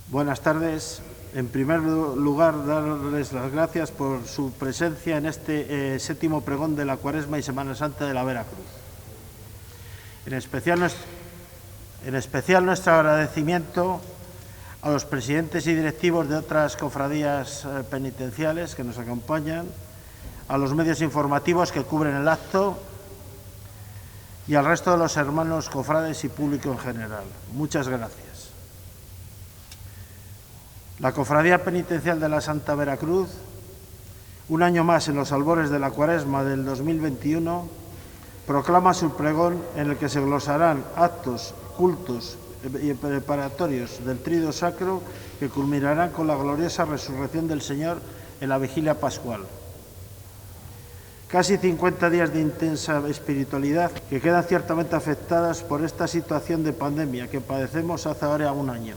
Buenas tardes. En primer lugar, darles las gracias por su presencia en este séptimo pregón de la Cuaresma y Semana Santa de la Veracruz. En especial nuestro agradecimiento a los presidentes y directivos de otras cofradías penitenciales que nos acompañan, a los medios informativos que cubren el acto y al resto de los hermanos cofrades y público en general. Muchas gracias. La Cofradía Penitencial de la Santa Veracruz, un año más en los albores de la Cuaresma del 2021, proclama su pregón en el que se glosarán actos, cultos y preparatorios del Tríduo Sacro que culminarán con la gloriosa resurrección del Señor en la Vigilia Pascual. Casi 50 días de intensa espiritualidad que quedan ciertamente afectadas por esta situación de pandemia que padecemos hace ahora un año.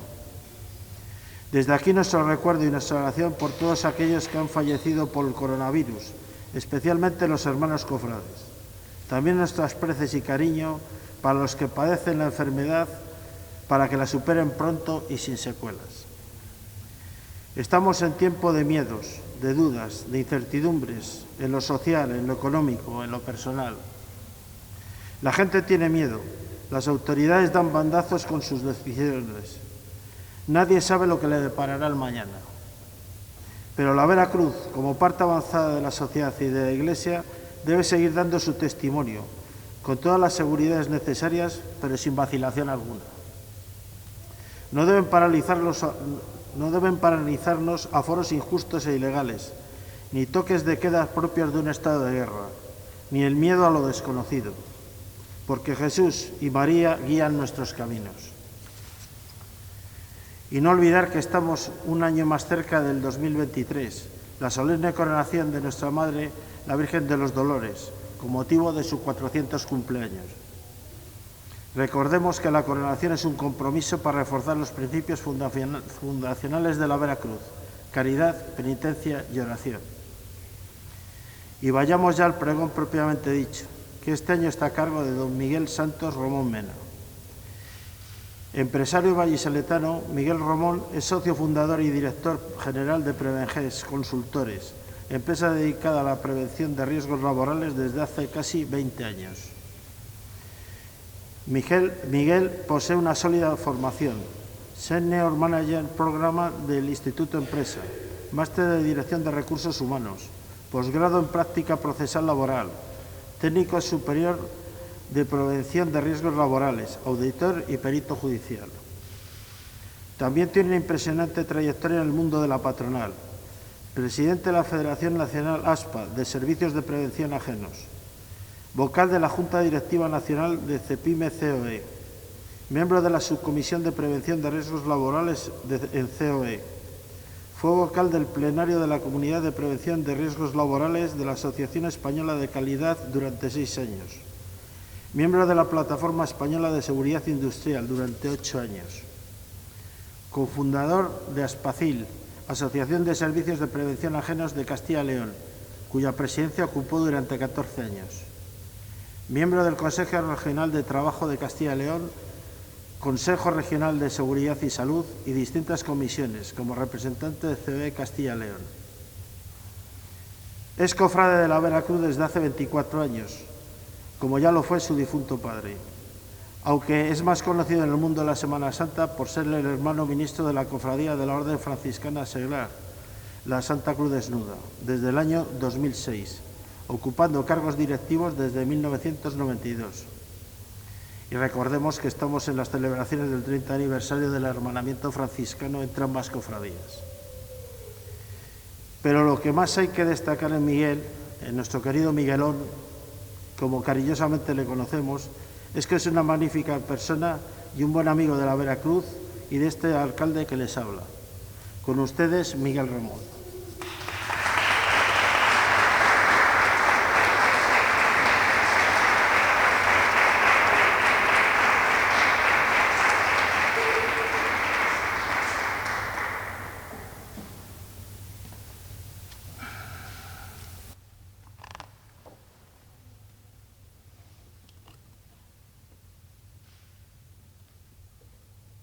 Desde aquí nuestro recuerdo y nuestra oración por todos aquellos que han fallecido por el coronavirus, especialmente los hermanos cofrades. También nuestras preces y cariño para los que padecen la enfermedad, para que la superen pronto y sin secuelas. Estamos en tiempo de miedos, de dudas, de incertidumbres, en lo social, en lo económico, en lo personal. La gente tiene miedo, las autoridades dan bandazos con sus decisiones. Nadie sabe lo que le deparará el mañana. Pero la Veracruz, como parte avanzada de la sociedad y de la Iglesia, debe seguir dando su testimonio, con todas las seguridades necesarias, pero sin vacilación alguna. No deben paralizarnos aforos injustos e ilegales, ni toques de queda propios de un estado de guerra, ni el miedo a lo desconocido, porque Jesús y María guían nuestros caminos. Y no olvidar que estamos un año más cerca del 2023, la solemne coronación de nuestra Madre, la Virgen de los Dolores, con motivo de su 400 cumpleaños. Recordemos que la coronación es un compromiso para reforzar los principios fundacionales de la Veracruz: caridad, penitencia y oración. Y vayamos ya al pregón propiamente dicho, que este año está a cargo de don Miguel Santos Romón Mena. Empresario vallisoletano, Miguel Romón es socio fundador y director general de Prevenges Consultores, empresa dedicada a la prevención de riesgos laborales desde hace casi 20 años. Miguel posee una sólida formación, Senior Manager Programa del Instituto Empresa, máster de Dirección de Recursos Humanos, posgrado en Práctica Procesal Laboral, técnico superior de Prevención de Riesgos Laborales, auditor y perito judicial. También tiene una impresionante trayectoria en el mundo de la patronal, presidente de la Federación Nacional ASPA de Servicios de Prevención Ajenos, vocal de la Junta Directiva Nacional de CEPIME-COE, miembro de la Subcomisión de Prevención de Riesgos Laborales en COE, fue vocal del plenario de la Comunidad de Prevención de Riesgos Laborales de la Asociación Española de Calidad durante 6 años, miembro de la Plataforma Española de Seguridad Industrial durante 8 años, cofundador de Aspacil, Asociación de Servicios de Prevención Ajenos de Castilla y León, cuya presidencia ocupó durante 14 años, miembro del Consejo Regional de Trabajo de Castilla y León, Consejo Regional de Seguridad y Salud y distintas comisiones, como representante de COE Castilla y León. Es cofrade de la Veracruz desde hace 24 años, como ya lo fue su difunto padre, aunque es más conocido en el mundo de la Semana Santa por ser el hermano ministro de la Cofradía de la Orden Franciscana Seglar, la Santa Cruz Desnuda, desde el año 2006, ocupando cargos directivos desde 1992. Y recordemos que estamos en las celebraciones del 30 aniversario del hermanamiento franciscano entre ambas cofradías. Pero lo que más hay que destacar en Miguel, en nuestro querido Miguelón, como cariñosamente le conocemos, es que es una magnífica persona y un buen amigo de la Veracruz y de este alcalde que les habla. Con ustedes, Miguel Romón.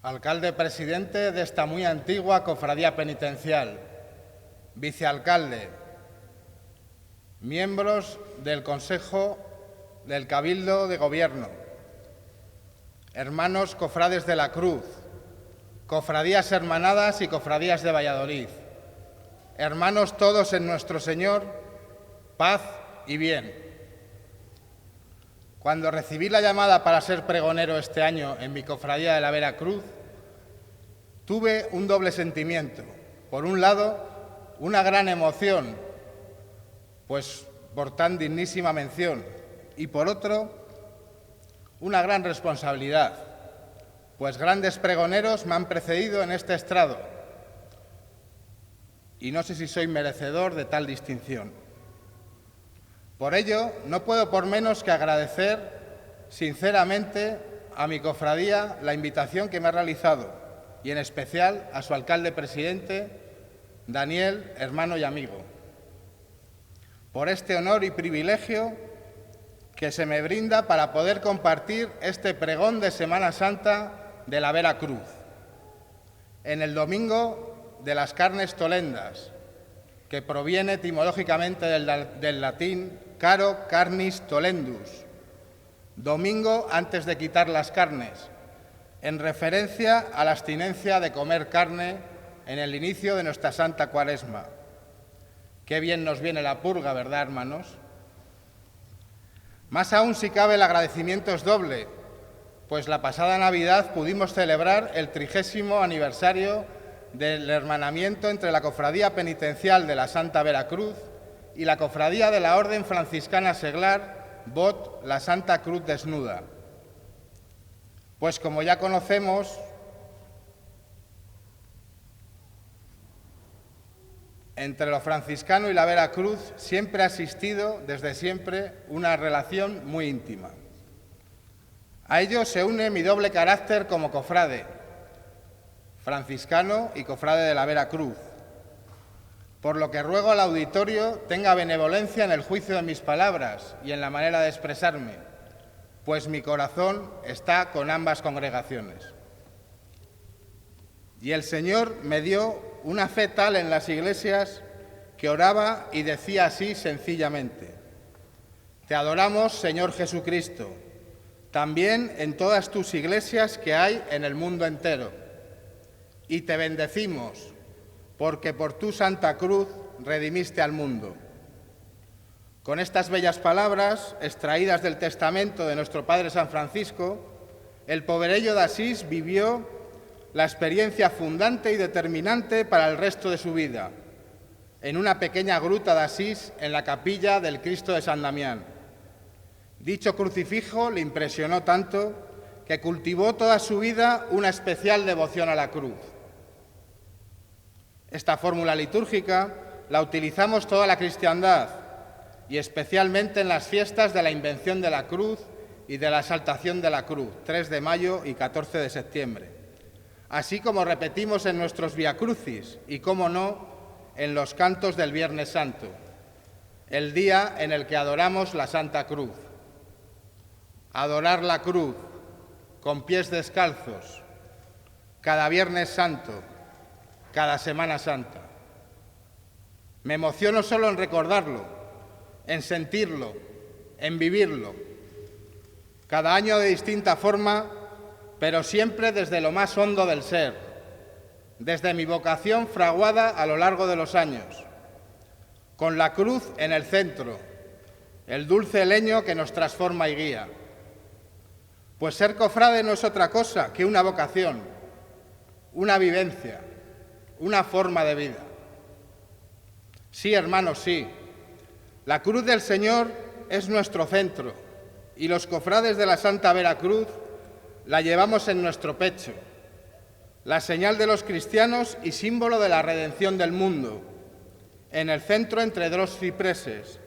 alcalde presidente de esta muy antigua cofradía penitencial, vicealcalde, miembros del Consejo del Cabildo de Gobierno, hermanos cofrades de la Cruz, cofradías hermanadas y cofradías de Valladolid, hermanos todos en nuestro Señor, paz y bien. Cuando recibí la llamada para ser pregonero este año en mi cofradía de la Veracruz, tuve un doble sentimiento. Por un lado, una gran emoción, pues por tan dignísima mención, y por otro, una gran responsabilidad, pues grandes pregoneros me han precedido en este estrado, y no sé si soy merecedor de tal distinción. Por ello, no puedo por menos que agradecer sinceramente a mi cofradía la invitación que me ha realizado y en especial a su alcalde presidente, Daniel, hermano y amigo, por este honor y privilegio que se me brinda para poder compartir este pregón de Semana Santa de la Veracruz, en el domingo de las carnes tolendas, que proviene etimológicamente del latín caro carnis tolendus, domingo antes de quitar las carnes, en referencia a la abstinencia de comer carne en el inicio de nuestra Santa Cuaresma. Qué bien nos viene la purga, ¿verdad, hermanos? Más aún si cabe el agradecimiento es doble, pues la pasada Navidad pudimos celebrar el 30º aniversario del hermanamiento entre la Cofradía Penitencial de la Santa Veracruz y la Cofradía de la Orden Franciscana Seglar, Bot, la Santa Cruz Desnuda. Pues como ya conocemos, entre lo franciscano y la Veracruz siempre ha existido, desde siempre, una relación muy íntima. A ello se une mi doble carácter como cofrade, franciscano y cofrade de la Veracruz, por lo que ruego al auditorio tenga benevolencia en el juicio de mis palabras y en la manera de expresarme, pues mi corazón está con ambas congregaciones. Y el Señor me dio una fe tal en las iglesias que oraba y decía así sencillamente: te adoramos, Señor Jesucristo, también en todas tus iglesias que hay en el mundo entero, y te bendecimos, porque por tu Santa Cruz redimiste al mundo. Con estas bellas palabras, extraídas del testamento de nuestro Padre San Francisco, el poverello de Asís vivió la experiencia fundante y determinante para el resto de su vida, en una pequeña gruta de Asís en la capilla del Cristo de San Damián. Dicho crucifijo le impresionó tanto que cultivó toda su vida una especial devoción a la cruz. Esta fórmula litúrgica la utilizamos toda la cristiandad y especialmente en las fiestas de la Invención de la Cruz y de la Exaltación de la Cruz, 3 de mayo y 14 de septiembre, así como repetimos en nuestros viacrucis y, cómo no, en los cantos del Viernes Santo, el día en el que adoramos la Santa Cruz. Adorar la cruz con pies descalzos, cada Viernes Santo, cada Semana Santa. Me emociono solo en recordarlo, en sentirlo, en vivirlo, cada año de distinta forma, pero siempre desde lo más hondo del ser, desde mi vocación fraguada a lo largo de los años, con la cruz en el centro, el dulce leño que nos transforma y guía. Pues ser cofrade no es otra cosa que una vocación, una vivencia, una forma de vida. Sí, hermanos, sí. La cruz del Señor es nuestro centro y los cofrades de la Santa Veracruz la llevamos en nuestro pecho, la señal de los cristianos y símbolo de la redención del mundo, en el centro entre dos cipreses,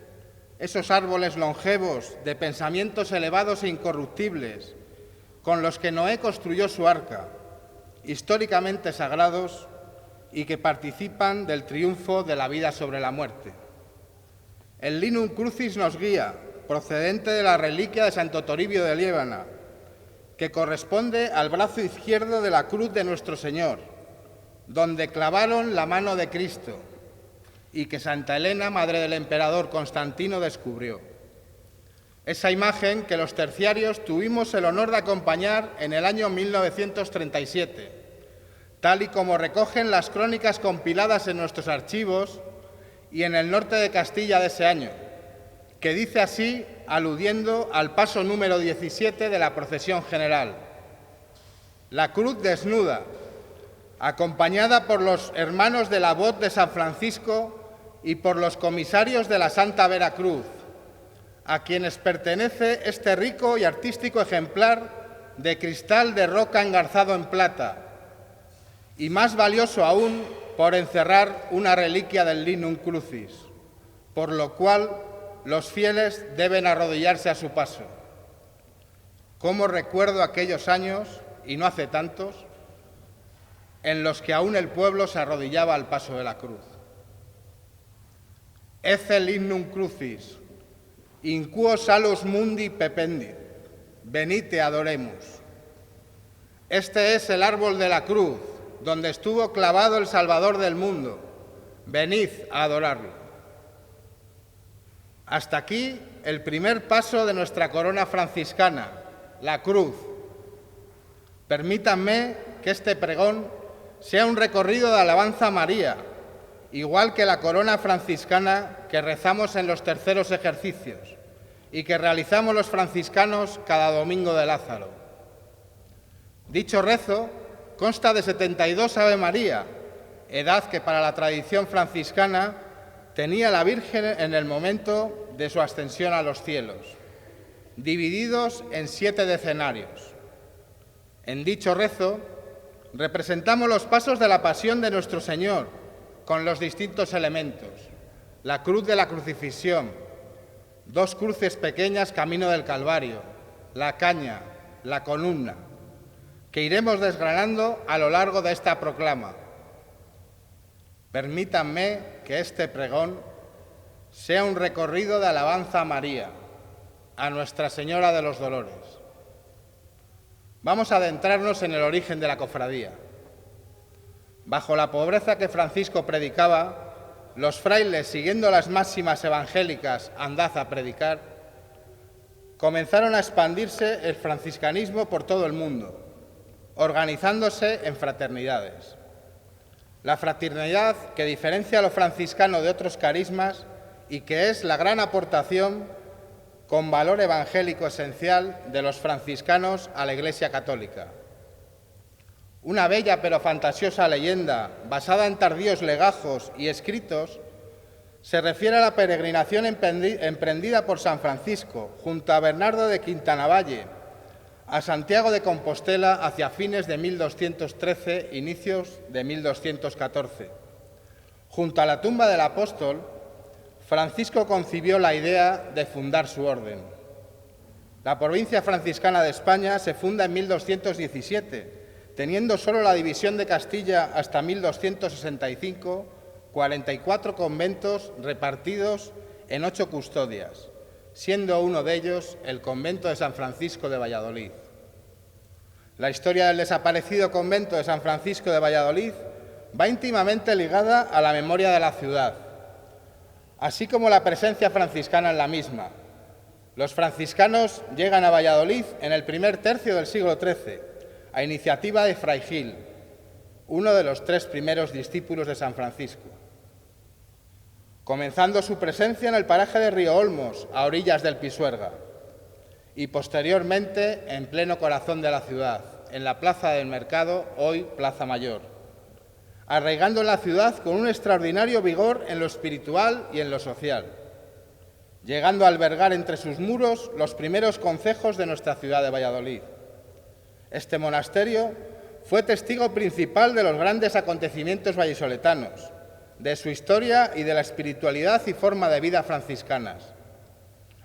esos árboles longevos de pensamientos elevados e incorruptibles, con los que Noé construyó su arca, históricamente sagrados y que participan del triunfo de la vida sobre la muerte. El Linum Crucis nos guía, procedente de la reliquia de Santo Toribio de Liébana, que corresponde al brazo izquierdo de la cruz de nuestro Señor, donde clavaron la mano de Cristo y que Santa Elena, madre del emperador Constantino, descubrió. Esa imagen que los terciarios tuvimos el honor de acompañar en el año 1937, tal y como recogen las crónicas compiladas en nuestros archivos y en el norte de Castilla de ese año, que dice así, aludiendo al paso número 17 de la procesión general: la cruz desnuda, acompañada por los hermanos de la voz de San Francisco y por los comisarios de la Santa Veracruz, a quienes pertenece este rico y artístico ejemplar de cristal de roca engarzado en plata, y más valioso aún por encerrar una reliquia del Lignum Crucis, por lo cual los fieles deben arrodillarse a su paso. ¿Cómo recuerdo aquellos años, y no hace tantos, en los que aún el pueblo se arrodillaba al paso de la cruz? Ecce Lignum Crucis, in quo salus mundi pependit, venid te adoremos. Este es el árbol de la cruz, donde estuvo clavado el Salvador del mundo. Venid a adorarlo. Hasta aquí el primer paso de nuestra corona franciscana, la cruz. Permítanme que este pregón sea un recorrido de alabanza a María, igual que la corona franciscana que rezamos en los terceros ejercicios y que realizamos los franciscanos cada domingo de Lázaro. Dicho rezo consta de 72 Ave María, edad que para la tradición franciscana tenía la Virgen en el momento de su ascensión a los cielos, divididos en 7 decenarios. En dicho rezo representamos los pasos de la pasión de nuestro Señor con los distintos elementos: la cruz de la crucifixión, 2 cruces pequeñas camino del Calvario, la caña, la columna, que iremos desgranando a lo largo de esta proclama. Permítanme que este pregón sea un recorrido de alabanza a María, a Nuestra Señora de los Dolores. Vamos a adentrarnos en el origen de la cofradía. Bajo la pobreza que Francisco predicaba, los frailes, siguiendo las máximas evangélicas, andad a predicar, comenzaron a expandirse el franciscanismo por todo el mundo, organizándose en fraternidades. La fraternidad que diferencia a lo franciscano de otros carismas y que es la gran aportación con valor evangélico esencial de los franciscanos a la Iglesia Católica. Una bella pero fantasiosa leyenda, basada en tardíos legajos y escritos, se refiere a la peregrinación emprendida por San Francisco junto a Bernardo de Quintanavalle a Santiago de Compostela hacia fines de 1213, inicios de 1214. Junto a la tumba del apóstol, Francisco concibió la idea de fundar su orden. La provincia franciscana de España se funda en 1217, teniendo solo la división de Castilla hasta 1265, 44 conventos repartidos en 8 custodias, siendo uno de ellos el convento de San Francisco de Valladolid. La historia del desaparecido convento de San Francisco de Valladolid va íntimamente ligada a la memoria de la ciudad, así como la presencia franciscana en la misma. Los franciscanos llegan a Valladolid en el primer tercio del siglo XIII, a iniciativa de Fray Gil, uno de los 3 primeros discípulos de San Francisco, comenzando su presencia en el paraje de Río Olmos, a orillas del Pisuerga, y posteriormente en pleno corazón de la ciudad, en la Plaza del Mercado, hoy Plaza Mayor, arraigando en la ciudad con un extraordinario vigor en lo espiritual y en lo social, llegando a albergar entre sus muros los primeros concejos de nuestra ciudad de Valladolid. Este monasterio fue testigo principal de los grandes acontecimientos vallisoletanos, de su historia y de la espiritualidad y forma de vida franciscanas,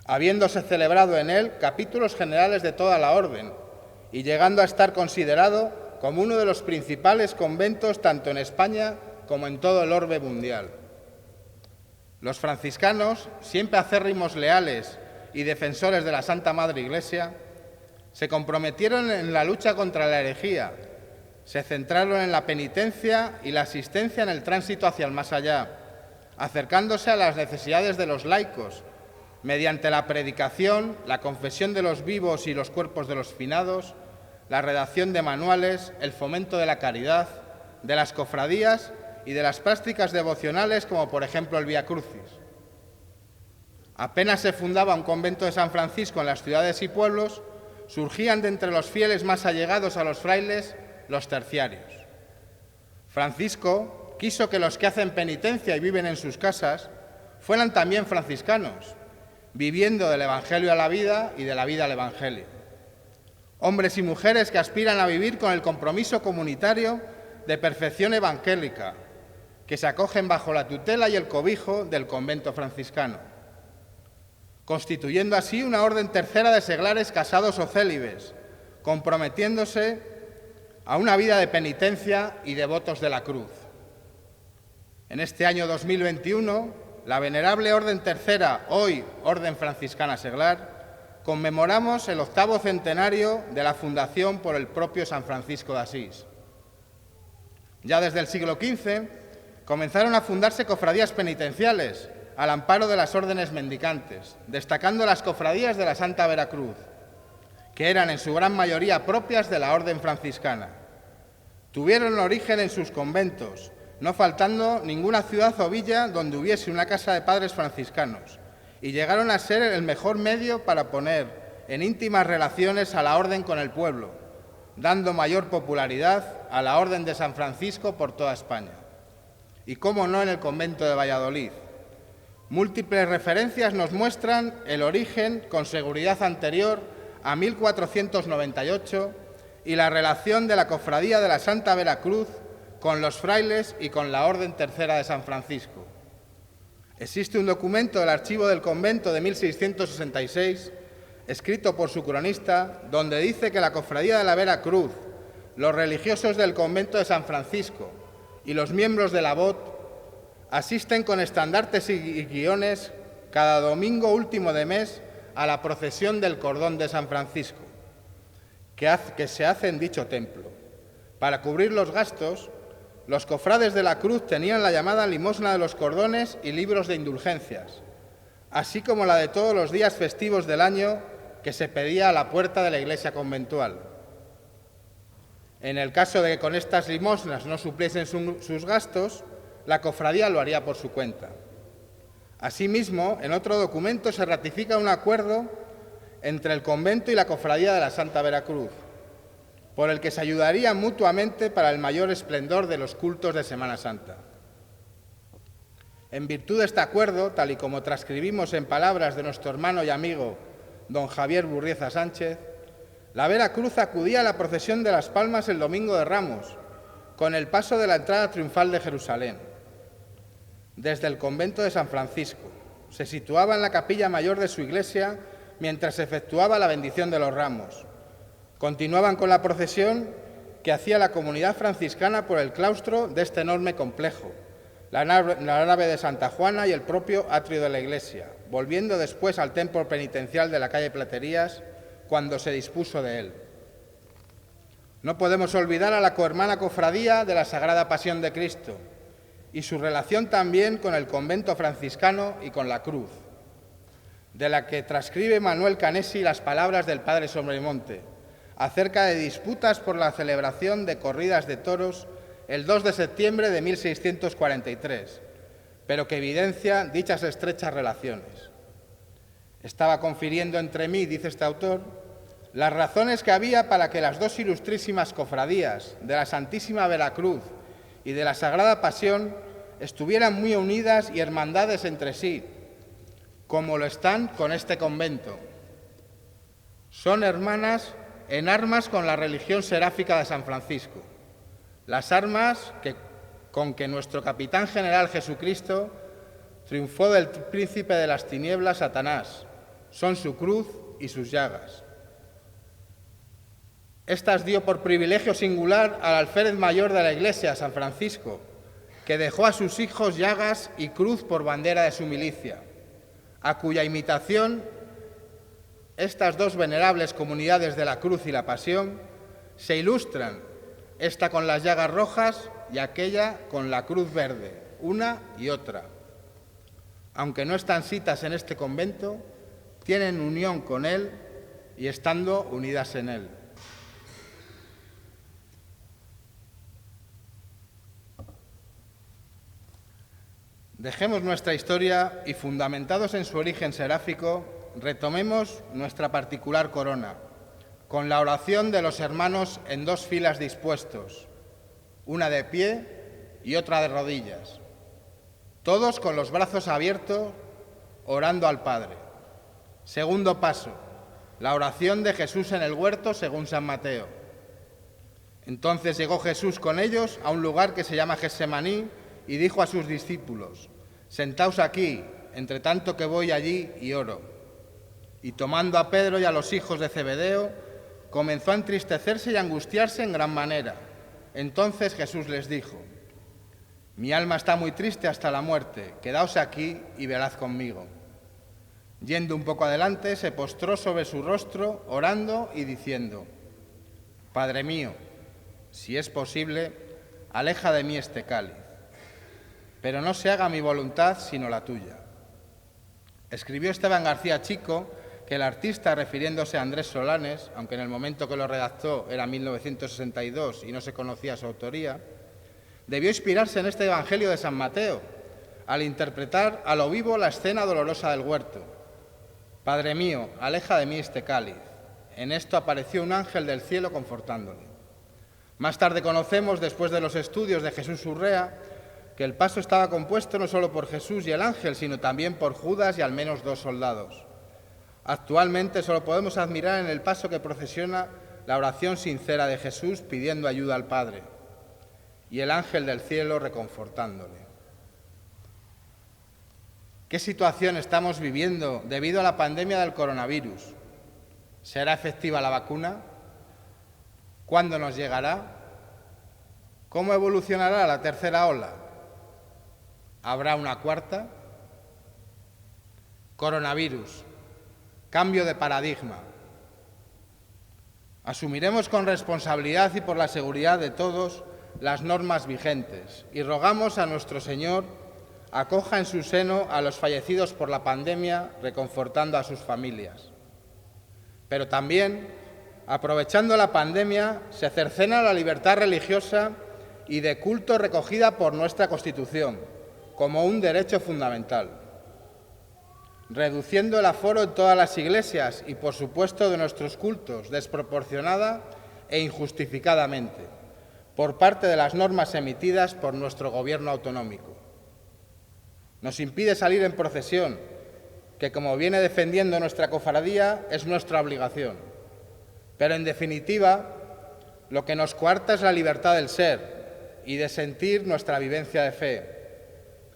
habiéndose celebrado en él capítulos generales de toda la orden y llegando a estar considerado como uno de los principales conventos tanto en España como en todo el orbe mundial. Los franciscanos, siempre acérrimos leales y defensores de la Santa Madre Iglesia, Se comprometieron en la lucha contra la herejía, se centraron en la penitencia y la asistencia en el tránsito hacia el más allá, acercándose a las necesidades de los laicos, mediante la predicación, la confesión de los vivos y los cuerpos de los finados, la redacción de manuales, el fomento de la caridad, de las cofradías y de las prácticas devocionales, como por ejemplo el Vía Crucis. Apenas se fundaba un convento de San Francisco en las ciudades y pueblos, surgían de entre los fieles más allegados a los frailes los terciarios. Francisco quiso que los que hacen penitencia y viven en sus casas fueran también franciscanos, viviendo del Evangelio a la vida y de la vida al Evangelio. Hombres y mujeres que aspiran a vivir con el compromiso comunitario de perfección evangélica, que se acogen bajo la tutela y el cobijo del convento franciscano, constituyendo así una orden tercera de seglares casados o célibes, comprometiéndose a una vida de penitencia y devotos de la cruz. En este año 2021, la venerable Orden Tercera, hoy Orden Franciscana Seglar, conmemoramos el 8º centenario de la fundación por el propio San Francisco de Asís. Ya desde el siglo XV comenzaron a fundarse cofradías penitenciales al amparo de las órdenes mendicantes, destacando las cofradías de la Santa Veracruz, que eran en su gran mayoría propias de la Orden franciscana. Tuvieron origen en sus conventos, no faltando ninguna ciudad o villa donde hubiese una casa de padres franciscanos, y llegaron a ser el mejor medio para poner en íntimas relaciones a la orden con el pueblo, dando mayor popularidad a la Orden de San Francisco por toda España. Y cómo no en el convento de Valladolid. Múltiples referencias nos muestran el origen con seguridad anterior a 1498 y la relación de la Cofradía de la Santa Veracruz con los frailes y con la Orden Tercera de San Francisco. Existe un documento del archivo del convento de 1666, escrito por su cronista, donde dice que la Cofradía de la Veracruz, los religiosos del convento de San Francisco y los miembros de la VOT asisten con estandartes y guiones cada domingo último de mes a la procesión del Cordón de San Francisco, que se hace en dicho templo. Para cubrir los gastos, los cofrades de la Cruz tenían la llamada limosna de los cordones y libros de indulgencias, así como la de todos los días festivos del año que se pedía a la puerta de la iglesia conventual. En el caso de que con estas limosnas no supliesen sus gastos, la cofradía lo haría por su cuenta. Asimismo, en otro documento se ratifica un acuerdo entre el convento y la cofradía de la Santa Veracruz, por el que se ayudarían mutuamente para el mayor esplendor de los cultos de Semana Santa. En virtud de este acuerdo, tal y como transcribimos en palabras de nuestro hermano y amigo don Javier Burrieza Sánchez, la Veracruz acudía a la procesión de las Palmas el Domingo de Ramos, con el paso de la entrada triunfal de Jerusalén. Desde el convento de San Francisco se situaba en la capilla mayor de su iglesia mientras se efectuaba la bendición de los ramos. Continuaban con la procesión que hacía la comunidad franciscana por el claustro de este enorme complejo, la nave de Santa Juana y el propio atrio de la iglesia, volviendo después al templo penitencial de la calle Platerías cuando se dispuso de él. No podemos olvidar a la cohermana cofradía de la Sagrada Pasión de Cristo y su relación también con el convento franciscano y con la Cruz, de la que transcribe Manuel Canesi las palabras del padre Sobremonte, acerca de disputas por la celebración de corridas de toros el 2 de septiembre de 1643, pero que evidencia dichas estrechas relaciones. Estaba confiriendo entre mí, dice este autor, las razones que había para que las dos ilustrísimas cofradías de la Santísima Veracruz y de la Sagrada Pasión estuvieran muy unidas y hermandades entre sí, como lo están con este convento. Son hermanas en armas con la religión seráfica de San Francisco, las armas con que nuestro capitán general Jesucristo triunfó del príncipe de las tinieblas, Satanás, son su cruz y sus llagas. Estas dio por privilegio singular al alférez mayor de la Iglesia, San Francisco, que dejó a sus hijos llagas y cruz por bandera de su milicia, a cuya imitación Estas dos venerables comunidades de la cruz y la pasión se ilustran, esta con las llagas rojas y aquella con la cruz verde, una y otra. Aunque no están sitas en este convento, tienen unión con él y estando unidas en él. Dejemos nuestra historia y, fundamentados en su origen seráfico, retomemos nuestra particular corona, con la oración de los hermanos en dos filas dispuestos, una de pie y otra de rodillas, todos con los brazos abiertos, orando al Padre. Segundo paso, la oración de Jesús en el huerto según San Mateo. Entonces llegó Jesús con ellos a un lugar que se llama Getsemaní y dijo a sus discípulos: «Sentaos aquí, entre tanto que voy allí y oro». Y tomando a Pedro y a los hijos de Zebedeo, comenzó a entristecerse y a angustiarse en gran manera. Entonces Jesús les dijo: «Mi alma está muy triste hasta la muerte, quedaos aquí y velad conmigo». Yendo un poco adelante, se postró sobre su rostro, orando y diciendo: «Padre mío, si es posible, aleja de mí este cáliz, pero no se haga mi voluntad sino la tuya». Escribió Esteban García Chico que el artista, refiriéndose a Andrés Solanes, aunque en el momento que lo redactó era 1962 y no se conocía su autoría, debió inspirarse en este Evangelio de San Mateo, al interpretar a lo vivo la escena dolorosa del huerto. «Padre mío, aleja de mí este cáliz». En esto apareció un ángel del cielo confortándole. Más tarde conocemos, después de los estudios de Jesús Urrea, que el paso estaba compuesto no solo por Jesús y el ángel, sino también por Judas y al menos 2 soldados. Actualmente solo podemos admirar en el paso que procesiona la oración sincera de Jesús pidiendo ayuda al Padre y el ángel del cielo reconfortándole. ¿Qué situación estamos viviendo debido a la pandemia del coronavirus? ¿Será efectiva la vacuna? ¿Cuándo nos llegará? ¿Cómo evolucionará la tercera ola? ¿Habrá una cuarta? Coronavirus. Cambio de paradigma. Asumiremos con responsabilidad y por la seguridad de todos las normas vigentes y rogamos a nuestro Señor acoja en su seno a los fallecidos por la pandemia, reconfortando a sus familias. Pero también, aprovechando la pandemia, se cercena la libertad religiosa y de culto recogida por nuestra Constitución como un derecho fundamental, reduciendo el aforo en todas las iglesias y, por supuesto, de nuestros cultos, desproporcionada e injustificadamente, por parte de las normas emitidas por nuestro Gobierno autonómico. Nos impide salir en procesión, que, como viene defendiendo nuestra cofradía, es nuestra obligación. Pero, en definitiva, lo que nos coarta es la libertad del ser y de sentir nuestra vivencia de fe.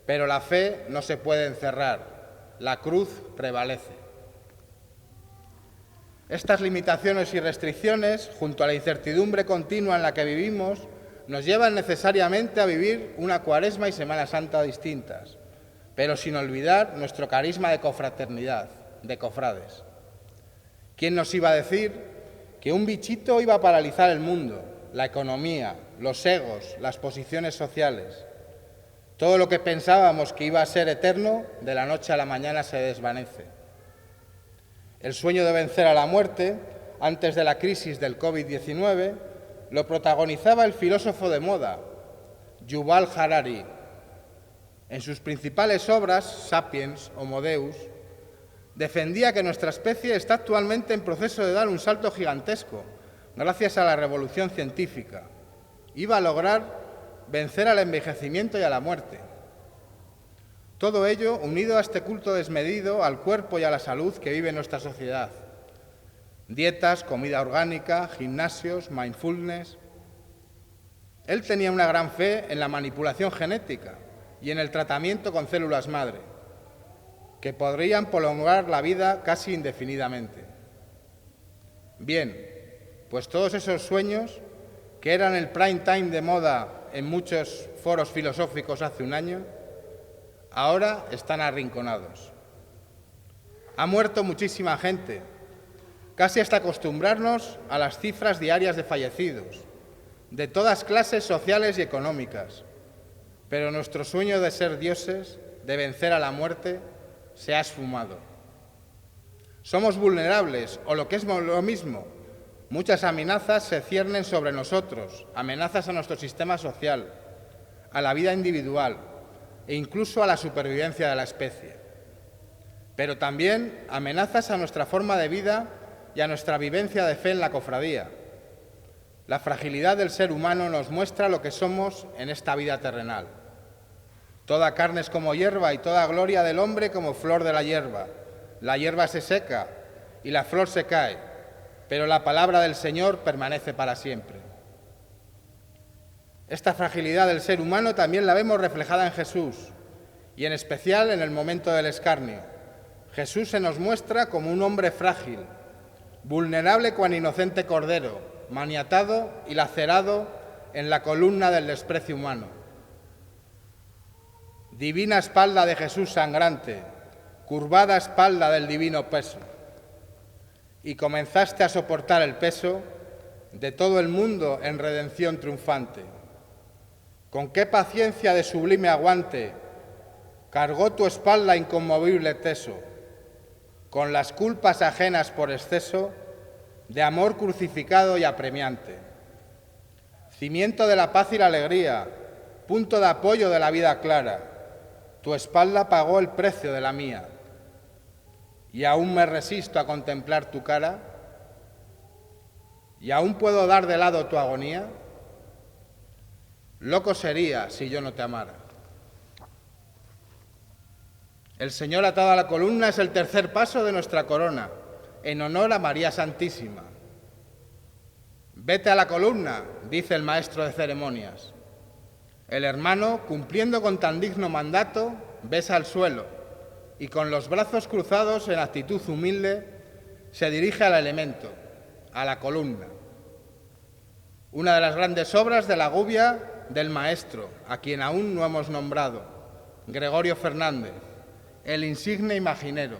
Pero la fe no se puede encerrar. La cruz prevalece. Estas limitaciones y restricciones, junto a la incertidumbre continua en la que vivimos, nos llevan necesariamente a vivir una Cuaresma y Semana Santa distintas, pero sin olvidar nuestro carisma de confraternidad, de cofrades. ¿Quién nos iba a decir que un bichito iba a paralizar el mundo, la economía, los egos, las posiciones sociales? Todo lo que pensábamos que iba a ser eterno, de la noche a la mañana se desvanece. El sueño de vencer a la muerte, antes de la crisis del COVID-19, lo protagonizaba el filósofo de moda, Yuval Harari. En sus principales obras, Sapiens, Homo Deus, defendía que nuestra especie está actualmente en proceso de dar un salto gigantesco, gracias a la revolución científica. Iba a lograr vencer al envejecimiento y a la muerte. Todo ello unido a este culto desmedido al cuerpo y a la salud que vive nuestra sociedad. Dietas, comida orgánica, gimnasios, mindfulness. Él tenía una gran fe en la manipulación genética y en el tratamiento con células madre, que podrían prolongar la vida casi indefinidamente. Bien, pues todos esos sueños, que eran el prime time de moda en muchos foros filosóficos hace un año, ahora están arrinconados. Ha muerto muchísima gente, casi hasta acostumbrarnos a las cifras diarias de fallecidos, de todas clases sociales y económicas. Pero nuestro sueño de ser dioses, de vencer a la muerte, se ha esfumado. Somos vulnerables, o lo que es lo mismo, muchas amenazas se ciernen sobre nosotros, amenazas a nuestro sistema social, a la vida individual e incluso a la supervivencia de la especie. Pero también amenazas a nuestra forma de vida y a nuestra vivencia de fe en la cofradía. La fragilidad del ser humano nos muestra lo que somos en esta vida terrenal. Toda carne es como hierba y toda gloria del hombre como flor de la hierba. La hierba se seca y la flor se cae, pero la palabra del Señor permanece para siempre. Esta fragilidad del ser humano también la vemos reflejada en Jesús, y en especial en el momento del escarnio. Jesús se nos muestra como un hombre frágil, vulnerable cual inocente cordero, maniatado y lacerado en la columna del desprecio humano. Divina espalda de Jesús sangrante, curvada espalda del divino peso. Y comenzaste a soportar el peso de todo el mundo en redención triunfante. Con qué paciencia de sublime aguante cargó tu espalda inconmovible teso, con las culpas ajenas por exceso de amor crucificado y apremiante. Cimiento de la paz y la alegría, punto de apoyo de la vida clara, tu espalda pagó el precio de la mía. Y aún me resisto a contemplar tu cara, y aún puedo dar de lado tu agonía. Loco sería si yo no te amara. El Señor atado a la columna es el tercer paso de nuestra corona, en honor a María Santísima. Vete a la columna, dice el maestro de ceremonias. El hermano, cumpliendo con tan digno mandato, besa al suelo y con los brazos cruzados en actitud humilde se dirige al elemento, a la columna. Una de las grandes obras de la gubia del maestro, a quien aún no hemos nombrado, Gregorio Fernández, el insigne imaginero.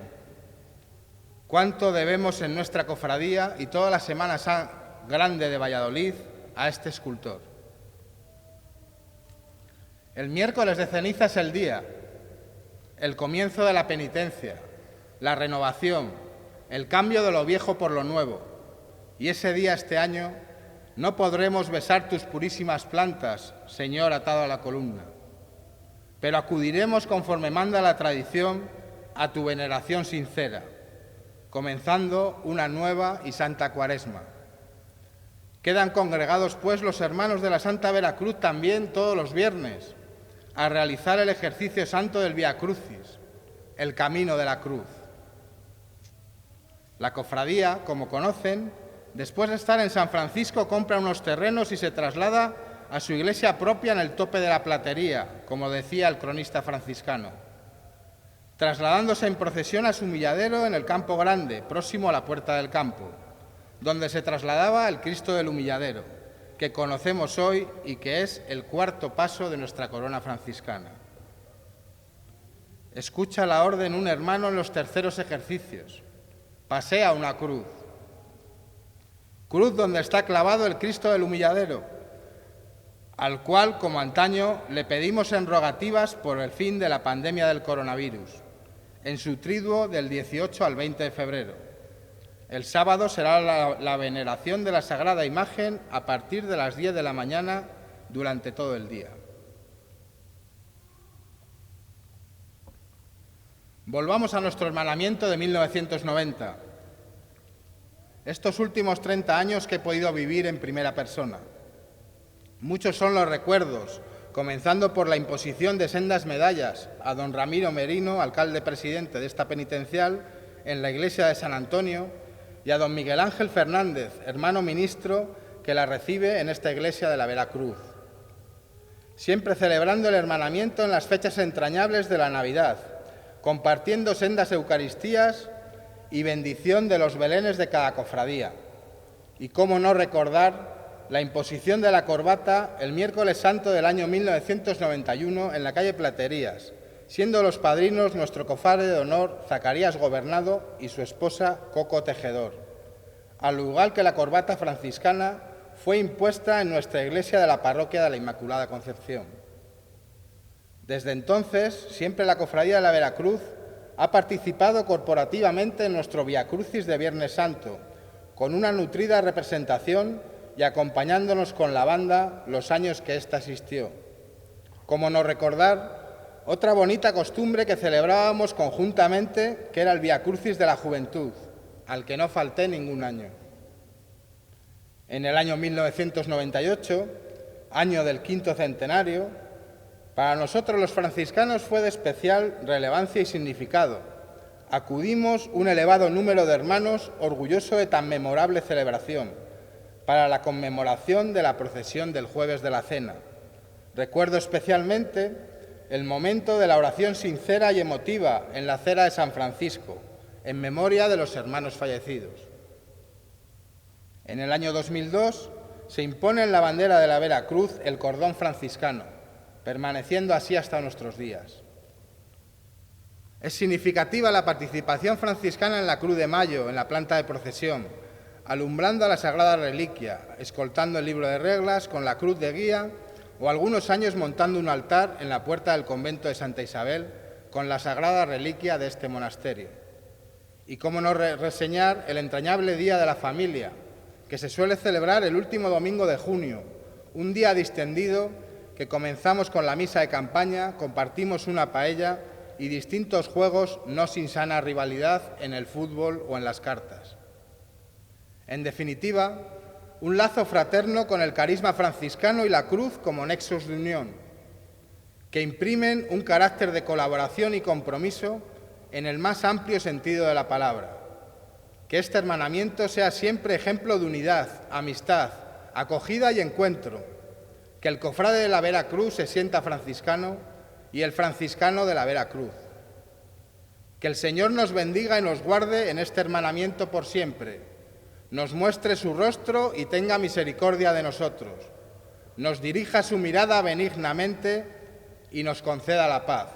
Cuánto debemos en nuestra cofradía y toda la Semana Grande de Valladolid a este escultor. El miércoles de ceniza es el día, el comienzo de la penitencia, la renovación, el cambio de lo viejo por lo nuevo. Y ese día, este año, no podremos besar tus purísimas plantas, Señor atado a la columna, pero acudiremos conforme manda la tradición a tu veneración sincera, comenzando una nueva y santa Cuaresma. Quedan congregados, pues, los hermanos de la Santa Veracruz también todos los viernes a realizar el ejercicio santo del Vía Crucis, el camino de la cruz. La cofradía, como conocen, después de estar en San Francisco, compra unos terrenos y se traslada a su iglesia propia en el tope de la Platería, como decía el cronista franciscano, trasladándose en procesión a su humilladero en el Campo Grande, próximo a la Puerta del Campo, donde se trasladaba el Cristo del Humilladero, que conocemos hoy y que es el cuarto paso de nuestra corona franciscana. Escucha la orden un hermano en los terceros ejercicios. Pasea una cruz. Cruz donde está clavado el Cristo del Humilladero, al cual, como antaño, le pedimos en rogativas por el fin de la pandemia del coronavirus, en su triduo del 18 al 20 de febrero. El sábado será la veneración de la Sagrada Imagen a partir de las 10 de la mañana durante todo el día. Volvamos a nuestro hermanamiento de 1990. Estos últimos 30 años que he podido vivir en primera persona. Muchos son los recuerdos, comenzando por la imposición de sendas medallas a don Ramiro Merino, alcalde presidente de esta penitencial, en la iglesia de San Antonio, y a don Miguel Ángel Fernández, hermano ministro, que la recibe en esta iglesia de la Veracruz. Siempre celebrando el hermanamiento en las fechas entrañables de la Navidad, compartiendo sendas eucaristías y bendición de los belenes de cada cofradía. Y cómo no recordar la imposición de la corbata el miércoles santo del año 1991 en la calle Platerías, siendo los padrinos nuestro cofrade de honor Zacarías Gobernado y su esposa Coco Tejedor, al igual que la corbata franciscana fue impuesta en nuestra iglesia de la parroquia de la Inmaculada Concepción. Desde entonces, siempre la Cofradía de la Veracruz ha participado corporativamente en nuestro Vía Crucis de Viernes Santo, con una nutrida representación y acompañándonos con la banda los años que ésta existió. Cómo no recordar otra bonita costumbre que celebrábamos conjuntamente, que era el Vía Crucis de la Juventud, al que no falté ningún año. En el año 1998, año del 5º centenario, para nosotros los franciscanos fue de especial relevancia y significado. Acudimos un elevado número de hermanos orgulloso de tan memorable celebración para la conmemoración de la procesión del Jueves de la Cena. Recuerdo especialmente el momento de la oración sincera y emotiva en la Cera de San Francisco, en memoria de los hermanos fallecidos. En el año 2002 se impone en la bandera de la Veracruz el cordón franciscano, permaneciendo así hasta nuestros días. Es significativa la participación franciscana en la Cruz de Mayo, en la planta de procesión, alumbrando a la Sagrada Reliquia, escoltando el libro de reglas con la cruz de guía o algunos años montando un altar en la puerta del convento de Santa Isabel con la Sagrada Reliquia de este monasterio. Y cómo no reseñar el entrañable Día de la Familia, que se suele celebrar el último domingo de junio, un día distendido que comenzamos con la misa de campaña, compartimos una paella y distintos juegos no sin sana rivalidad en el fútbol o en las cartas. En definitiva, un lazo fraterno con el carisma franciscano y la cruz como nexos de unión, que imprimen un carácter de colaboración y compromiso en el más amplio sentido de la palabra. Que este hermanamiento sea siempre ejemplo de unidad, amistad, acogida y encuentro. Que el cofrade de la Veracruz se sienta franciscano y el franciscano de la Veracruz. Que el Señor nos bendiga y nos guarde en este hermanamiento por siempre. Nos muestre su rostro y tenga misericordia de nosotros. Nos dirija su mirada benignamente y nos conceda la paz.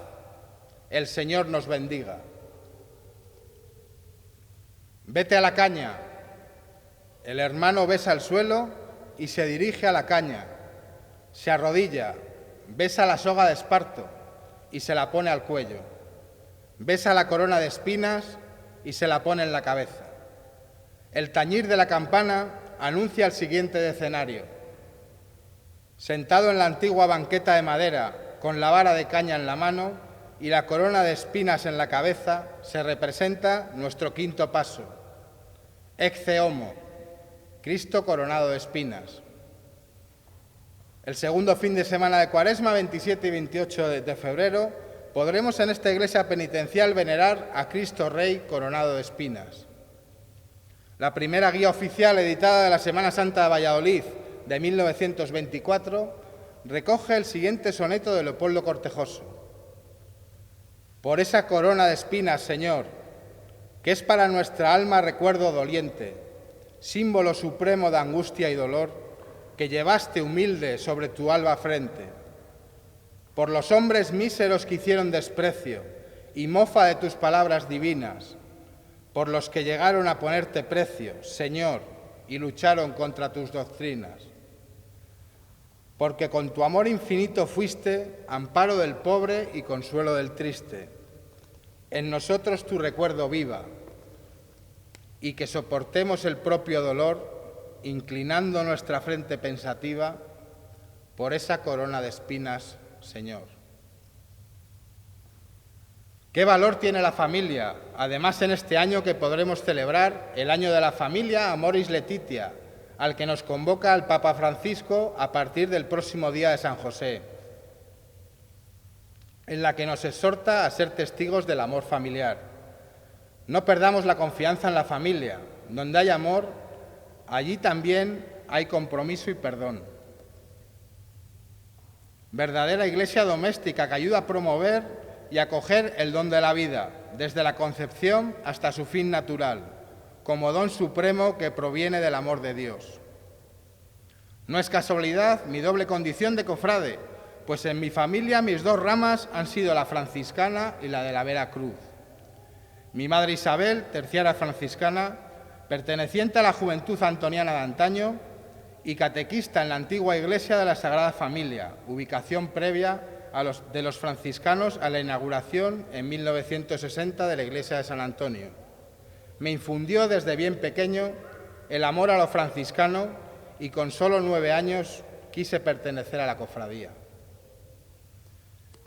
El Señor nos bendiga. Vete a la caña. El hermano besa el suelo y se dirige a la caña. Se arrodilla, besa la soga de esparto y se la pone al cuello. Besa la corona de espinas y se la pone en la cabeza. El tañir de la campana anuncia el siguiente escenario. Sentado en la antigua banqueta de madera, con la vara de caña en la mano y la corona de espinas en la cabeza, se representa nuestro quinto paso. Ecce homo, Cristo coronado de espinas. El segundo fin de semana de Cuaresma, 27 y 28 de febrero, podremos en esta iglesia penitencial venerar a Cristo Rey coronado de espinas. La primera guía oficial editada de la Semana Santa de Valladolid de 1924 recoge el siguiente soneto de Leopoldo Cortejoso. Por esa corona de espinas, Señor, que es para nuestra alma recuerdo doliente, símbolo supremo de angustia y dolor, que llevaste humilde sobre tu alba frente, por los hombres míseros que hicieron desprecio y mofa de tus palabras divinas, por los que llegaron a ponerte precio, Señor, y lucharon contra tus doctrinas. Porque con tu amor infinito fuiste amparo del pobre y consuelo del triste. En nosotros tu recuerdo viva, y que soportemos el propio dolor, inclinando nuestra frente pensativa por esa corona de espinas, Señor. ¿Qué valor tiene la familia? Además, en este año que podremos celebrar el Año de la Familia Amoris Laetitia, al que nos convoca el Papa Francisco a partir del próximo día de San José, en la que nos exhorta a ser testigos del amor familiar. No perdamos la confianza en la familia. Donde hay amor, allí también hay compromiso y perdón. Verdadera iglesia doméstica que ayuda a promover y acoger el don de la vida, desde la concepción hasta su fin natural, como don supremo que proviene del amor de Dios. No es casualidad mi doble condición de cofrade, pues en mi familia mis dos ramas han sido la franciscana y la de la Veracruz. Mi madre Isabel, terciaria franciscana, perteneciente a la juventud antoniana de antaño y catequista en la antigua iglesia de la Sagrada Familia, ubicación previa de los franciscanos a la inauguración en 1960 de la iglesia de San Antonio. Me infundió desde bien pequeño el amor a lo franciscano y con solo 9 años quise pertenecer a la cofradía.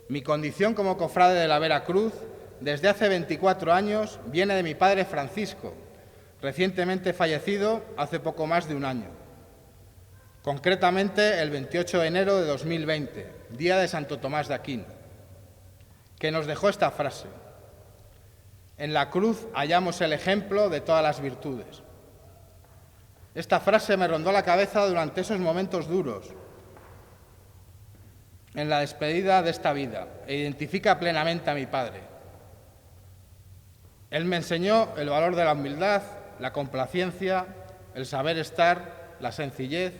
Mi condición como cofrade de la Veracruz desde hace 24 años viene de mi padre Francisco, recientemente fallecido hace poco más de un año. Concretamente el 28 de enero de 2020, día de Santo Tomás de Aquino, que nos dejó esta frase: en la cruz hallamos el ejemplo de todas las virtudes. Esta frase me rondó la cabeza durante esos momentos duros en la despedida de esta vida e identifica plenamente a mi padre. Él me enseñó el valor de la humildad, la complacencia, el saber estar, la sencillez.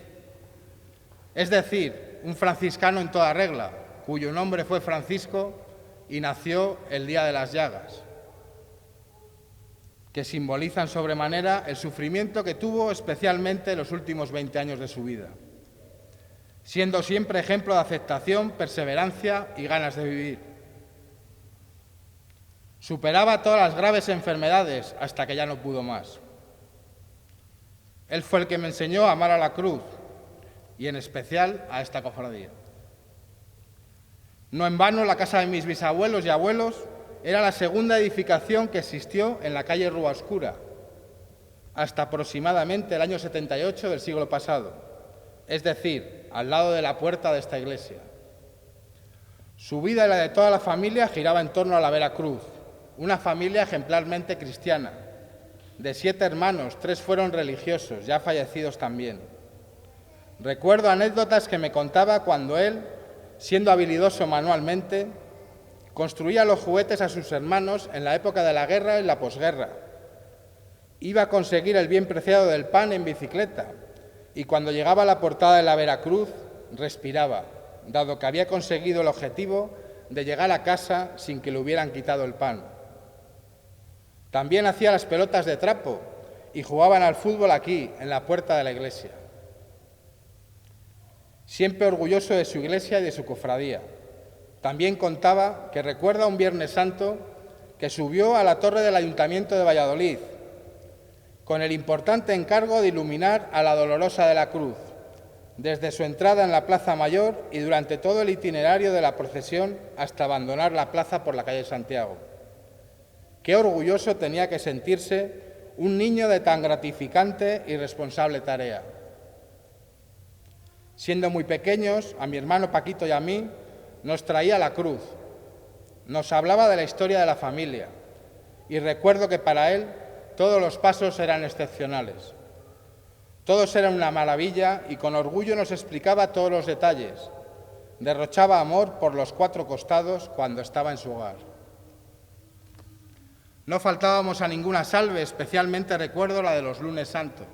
Es decir, un franciscano en toda regla, cuyo nombre fue Francisco y nació el día de las llagas, que simbolizan sobremanera el sufrimiento que tuvo especialmente en los últimos 20 años de su vida, siendo siempre ejemplo de aceptación, perseverancia y ganas de vivir. Superaba todas las graves enfermedades hasta que ya no pudo más. Él fue el que me enseñó a amar a la cruz y en especial a esta cofradía. No en vano, la casa de mis bisabuelos y abuelos era la segunda edificación que existió en la calle Rúa Oscura, hasta aproximadamente el año 78 del siglo pasado, es decir, al lado de la puerta de esta iglesia. Su vida y la de toda la familia giraba en torno a la Veracruz, una familia ejemplarmente cristiana. De 7 hermanos, 3 fueron religiosos, ya fallecidos también. Recuerdo anécdotas que me contaba cuando él, siendo habilidoso manualmente, construía los juguetes a sus hermanos en la época de la guerra y la posguerra. Iba a conseguir el bien preciado del pan en bicicleta y cuando llegaba a la portada de la Veracruz respiraba, dado que había conseguido el objetivo de llegar a casa sin que le hubieran quitado el pan. También hacía las pelotas de trapo y jugaban al fútbol aquí, en la puerta de la iglesia. Siempre orgulloso de su iglesia y de su cofradía. También contaba que recuerda un Viernes Santo que subió a la torre del Ayuntamiento de Valladolid con el importante encargo de iluminar a la Dolorosa de la Cruz, desde su entrada en la Plaza Mayor y durante todo el itinerario de la procesión hasta abandonar la plaza por la calle Santiago. Qué orgulloso tenía que sentirse un niño de tan gratificante y responsable tarea. Siendo muy pequeños, a mi hermano Paquito y a mí, nos traía la cruz, nos hablaba de la historia de la familia y recuerdo que para él todos los pasos eran excepcionales. Todos eran una maravilla y con orgullo nos explicaba todos los detalles. Derrochaba amor por los 4 costados cuando estaba en su hogar. No faltábamos a ninguna salve, especialmente recuerdo la de los lunes santos.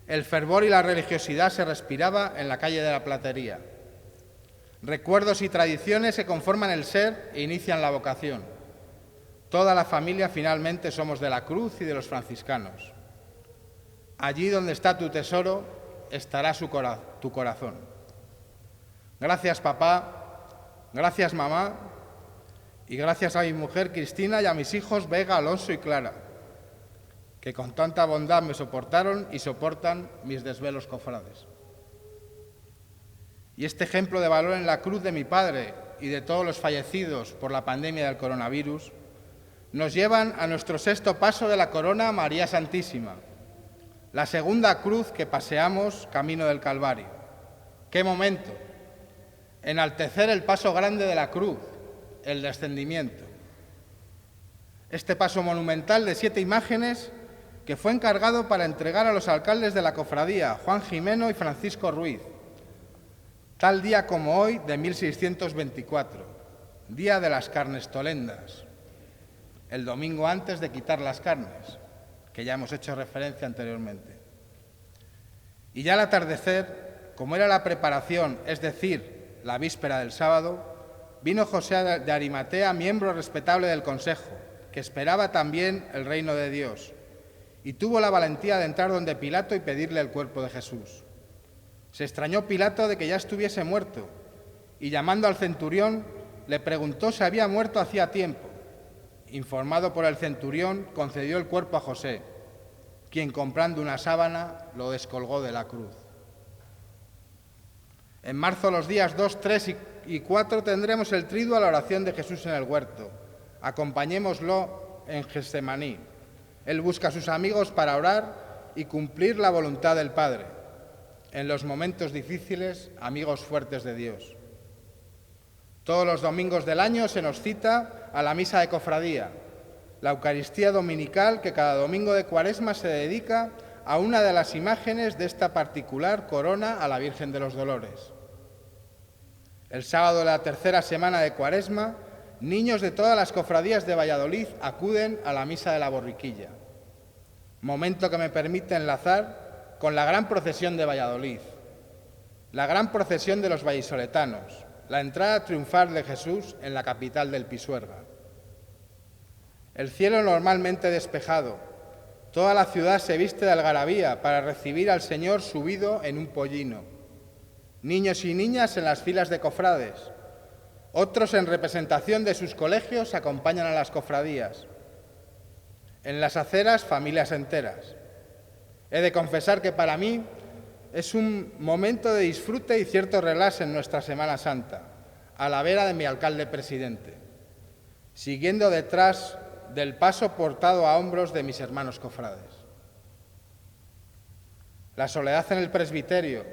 El fervor y la religiosidad se respiraba en la calle de la Platería. Recuerdos y tradiciones que conforman el ser e inician la vocación. Toda la familia finalmente somos de la cruz y de los franciscanos. Allí donde está tu tesoro, estará tu corazón. Gracias, papá. Gracias, mamá. Y gracias a mi mujer Cristina y a mis hijos Vega, Alonso y Clara, que con tanta bondad me soportaron y soportan mis desvelos cofrades. Y este ejemplo de valor en la cruz de mi padre y de todos los fallecidos por la pandemia del coronavirus nos llevan a nuestro 6º paso de la Corona María Santísima, la segunda cruz que paseamos camino del Calvario. ¡Qué momento! Enaltecer el paso grande de la cruz, el descendimiento. Este paso monumental de 7 imágenes que fue encargado para entregar a los alcaldes de la cofradía, Juan Jimeno y Francisco Ruiz, tal día como hoy de 1624, día de las carnestolendas, el domingo antes de quitar las carnes, que ya hemos hecho referencia anteriormente. Y ya al atardecer, como era la preparación, es decir, la víspera del sábado, vino José de Arimatea, miembro respetable del Consejo, que esperaba también el reino de Dios, y tuvo la valentía de entrar donde Pilato y pedirle el cuerpo de Jesús. Se extrañó Pilato de que ya estuviese muerto y, llamando al centurión, le preguntó si había muerto hacía tiempo. Informado por el centurión, concedió el cuerpo a José, quien, comprando una sábana, lo descolgó de la cruz. En marzo, los días 2, 3 y 4, tendremos el triduo a la oración de Jesús en el huerto. Acompañémoslo en Getsemaní. Él busca a sus amigos para orar y cumplir la voluntad del Padre. En los momentos difíciles, amigos fuertes de Dios. Todos los domingos del año se nos cita a la misa de cofradía, la Eucaristía dominical que cada domingo de Cuaresma se dedica a una de las imágenes de esta particular corona a la Virgen de los Dolores. El sábado de la tercera semana de Cuaresma, niños de todas las cofradías de Valladolid acuden a la misa de la borriquilla, momento que me permite enlazar con la gran procesión de Valladolid, la gran procesión de los vallisoletanos, la entrada triunfal de Jesús en la capital del Pisuerga. El cielo normalmente despejado, toda la ciudad se viste de algarabía para recibir al Señor subido en un pollino. Niños y niñas en las filas de cofrades, otros en representación de sus colegios acompañan a las cofradías. En las aceras, familias enteras. He de confesar que para mí es un momento de disfrute y cierto relax en nuestra Semana Santa, a la vera de mi alcalde presidente, siguiendo detrás del paso portado a hombros de mis hermanos cofrades. La soledad en el presbiterio,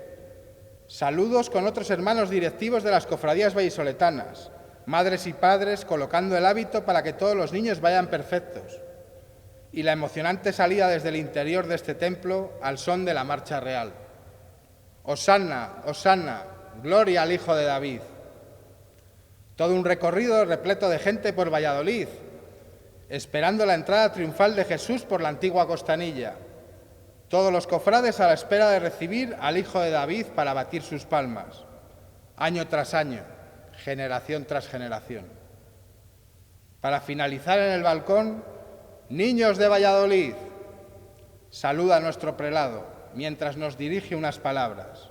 saludos con otros hermanos directivos de las cofradías vallisoletanas, madres y padres colocando el hábito para que todos los niños vayan perfectos, y la emocionante salida desde el interior de este templo al son de la marcha real. Hosanna, Hosanna, gloria al Hijo de David. Todo un recorrido repleto de gente por Valladolid, esperando la entrada triunfal de Jesús por la antigua Costanilla. Todos los cofrades a la espera de recibir al Hijo de David para batir sus palmas, año tras año, generación tras generación. Para finalizar en el balcón, niños de Valladolid, saluda a nuestro prelado mientras nos dirige unas palabras.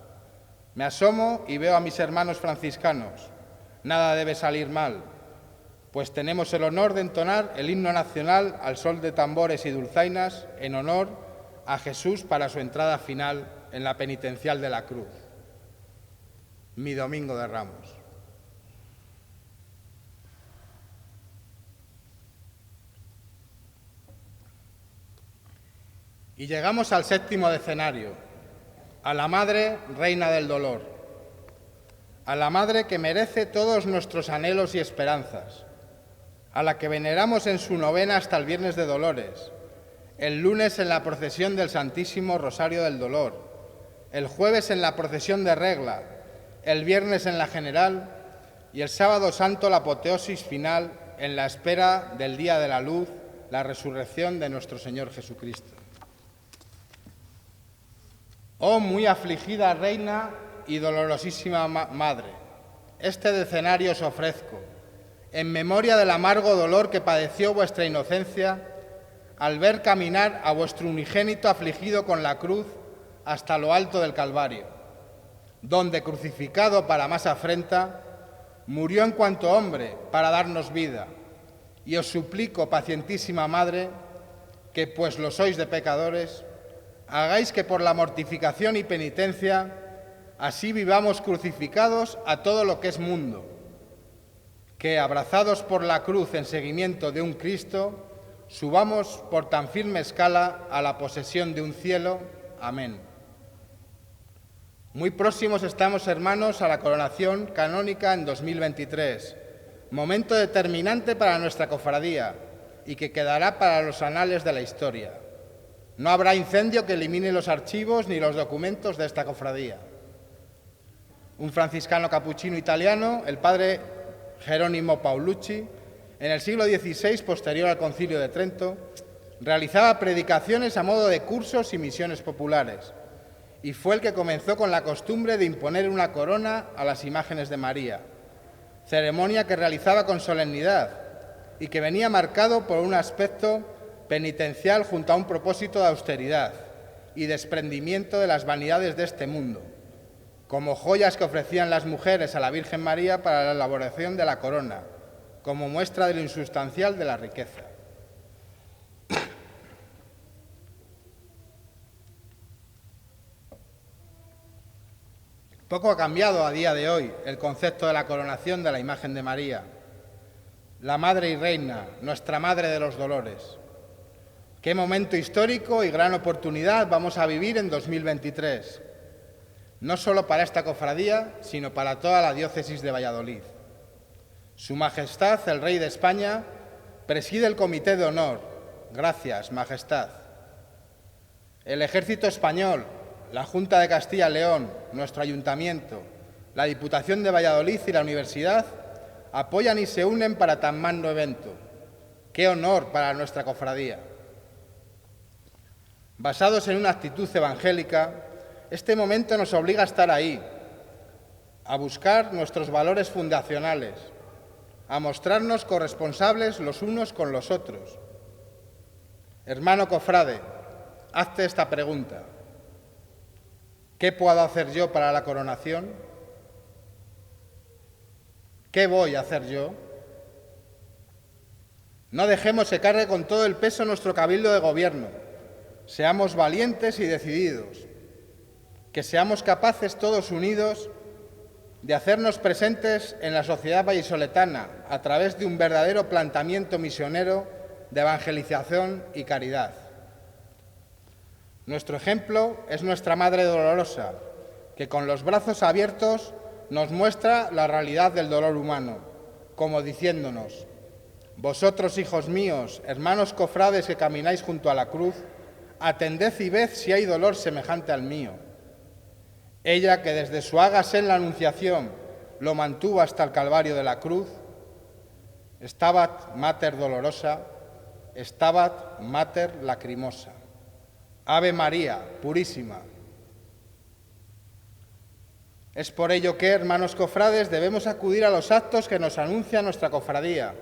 Me asomo y veo a mis hermanos franciscanos. Nada debe salir mal, pues tenemos el honor de entonar el himno nacional al sol de tambores y dulzainas en honor a Jesús para su entrada final en la penitencial de la cruz. Mi Domingo de Ramos. Y llegamos al séptimo decenario, a la Madre Reina del Dolor, a la Madre que merece todos nuestros anhelos y esperanzas, a la que veneramos en su novena hasta el Viernes de Dolores, el lunes en la procesión del Santísimo Rosario del Dolor, el jueves en la procesión de Regla, el viernes en la general y el sábado santo la apoteosis final en la espera del día de la luz, la resurrección de nuestro Señor Jesucristo. Oh muy afligida Reina y dolorosísima Madre, este decenario os ofrezco, en memoria del amargo dolor que padeció vuestra inocencia al ver caminar a vuestro unigénito afligido con la cruz hasta lo alto del Calvario, donde, crucificado para más afrenta, murió en cuanto hombre para darnos vida. Y os suplico, pacientísima Madre, que, pues lo sois de pecadores, hagáis que por la mortificación y penitencia así vivamos crucificados a todo lo que es mundo, que, abrazados por la cruz en seguimiento de un Cristo, subamos por tan firme escala a la posesión de un cielo. Amén. Muy próximos estamos, hermanos, a la coronación canónica en 2023, momento determinante para nuestra cofradía y que quedará para los anales de la historia. No habrá incendio que elimine los archivos ni los documentos de esta cofradía. Un franciscano capuchino italiano, el padre Jerónimo Paulucci, en el siglo XVI, posterior al Concilio de Trento, realizaba predicaciones a modo de cursos y misiones populares, y fue el que comenzó con la costumbre de imponer una corona a las imágenes de María, ceremonia que realizaba con solemnidad y que venía marcado por un aspecto penitencial junto a un propósito de austeridad y desprendimiento de las vanidades de este mundo, como joyas que ofrecían las mujeres a la Virgen María para la elaboración de la corona, como muestra de lo insustancial de la riqueza. Poco ha cambiado a día de hoy el concepto de la coronación de la imagen de María, la Madre y Reina, nuestra Madre de los Dolores. Qué momento histórico y gran oportunidad vamos a vivir en 2023, no solo para esta cofradía, sino para toda la diócesis de Valladolid. Su Majestad, el Rey de España, preside el Comité de Honor. Gracias, Majestad. El Ejército Español, la Junta de Castilla y León, nuestro Ayuntamiento, la Diputación de Valladolid y la Universidad apoyan y se unen para tan magno evento. ¡Qué honor para nuestra cofradía! Basados en una actitud evangélica, este momento nos obliga a estar ahí, a buscar nuestros valores fundacionales, a mostrarnos corresponsables los unos con los otros. Hermano cofrade, hazte esta pregunta. ¿Qué puedo hacer yo para la coronación? ¿Qué voy a hacer yo? No dejemos que cargue con todo el peso nuestro cabildo de gobierno. Seamos valientes y decididos. Que seamos capaces todos unidos de hacernos presentes en la sociedad vallisoletana a través de un verdadero planteamiento misionero de evangelización y caridad. Nuestro ejemplo es nuestra Madre Dolorosa, que con los brazos abiertos nos muestra la realidad del dolor humano, como diciéndonos: vosotros, hijos míos, hermanos cofrades que camináis junto a la cruz, atended y ved si hay dolor semejante al mío. Ella, que desde su hágase en la Anunciación lo mantuvo hasta el Calvario de la cruz, Stabat Mater Dolorosa, Stabat Mater Lacrimosa. Ave María, purísima. Es por ello que, hermanos cofrades, debemos acudir a los actos que nos anuncia nuestra cofradía,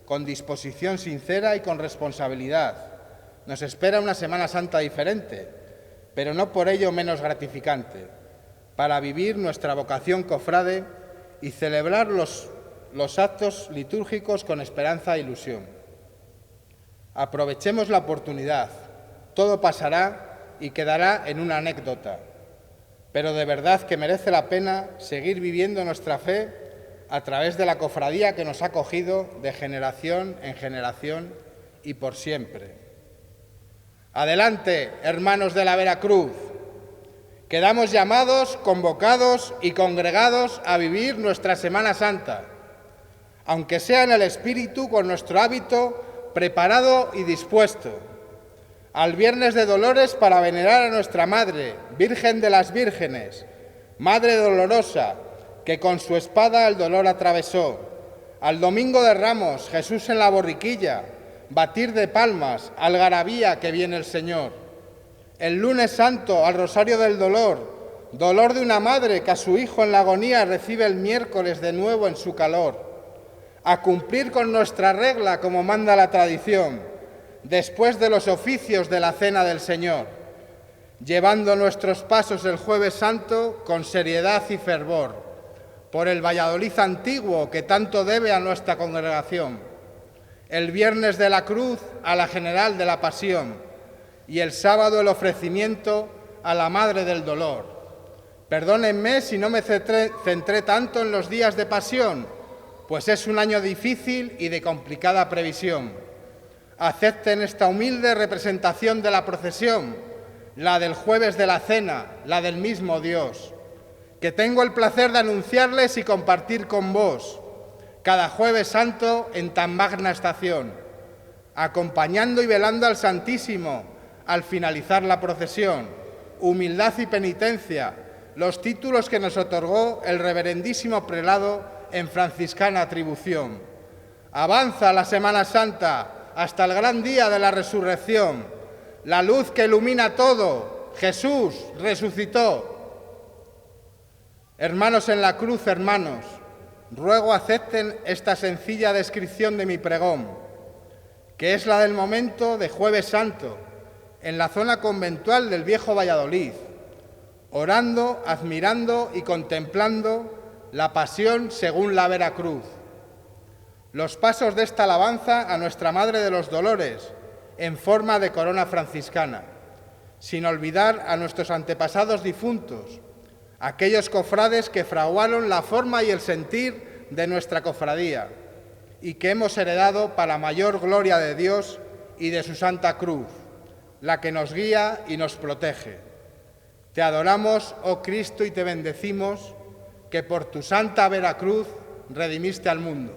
con disposición sincera y con responsabilidad. Nos espera una Semana Santa diferente, pero no por ello menos gratificante, para vivir nuestra vocación cofrade y celebrar los actos litúrgicos con esperanza e ilusión. Aprovechemos la oportunidad. Todo pasará y quedará en una anécdota, pero de verdad que merece la pena seguir viviendo nuestra fe a través de la cofradía que nos ha acogido de generación en generación y por siempre. Adelante, hermanos de la Veracruz. Quedamos llamados, convocados y congregados a vivir nuestra Semana Santa, aunque sea en el espíritu, con nuestro hábito preparado y dispuesto. Al Viernes de Dolores para venerar a nuestra Madre, Virgen de las Vírgenes, Madre Dolorosa, que con su espada el dolor atravesó. Al Domingo de Ramos, Jesús en la borriquilla, batir de palmas, algarabía que viene el Señor. El Lunes Santo, al Rosario del Dolor, dolor de una madre que a su hijo en la agonía recibe el miércoles de nuevo en su calor. A cumplir con nuestra regla como manda la tradición, después de los oficios de la Cena del Señor, llevando nuestros pasos el Jueves Santo con seriedad y fervor, por el Valladolid antiguo que tanto debe a nuestra congregación, el Viernes de la Cruz a la General de la Pasión y el sábado el ofrecimiento a la Madre del Dolor. Perdónenme si no me centré tanto en los días de pasión, pues es un año difícil y de complicada previsión. Acepten esta humilde representación de la procesión, la del Jueves de la Cena, la del mismo Dios, que tengo el placer de anunciarles y compartir con vos cada Jueves Santo en tan magna estación, acompañando y velando al Santísimo al finalizar la procesión, humildad y penitencia, los títulos que nos otorgó el reverendísimo prelado en franciscana atribución. Avanza la Semana Santa hasta el gran día de la resurrección, la luz que ilumina todo, Jesús resucitó. Hermanos en la cruz, hermanos, ruego acepten esta sencilla descripción de mi pregón. que es la del momento de Jueves Santo, en la zona conventual del Viejo Valladolid, orando, admirando y contemplando la pasión según la Veracruz. Los pasos de esta alabanza a Nuestra Madre de los Dolores, en forma de corona franciscana, sin olvidar a nuestros antepasados difuntos, aquellos cofrades que fraguaron la forma y el sentir de nuestra cofradía y que hemos heredado para mayor gloria de Dios y de su Santa Cruz, la que nos guía y nos protege. Te adoramos, oh Cristo, y te bendecimos, que por tu Santa Veracruz redimiste al mundo.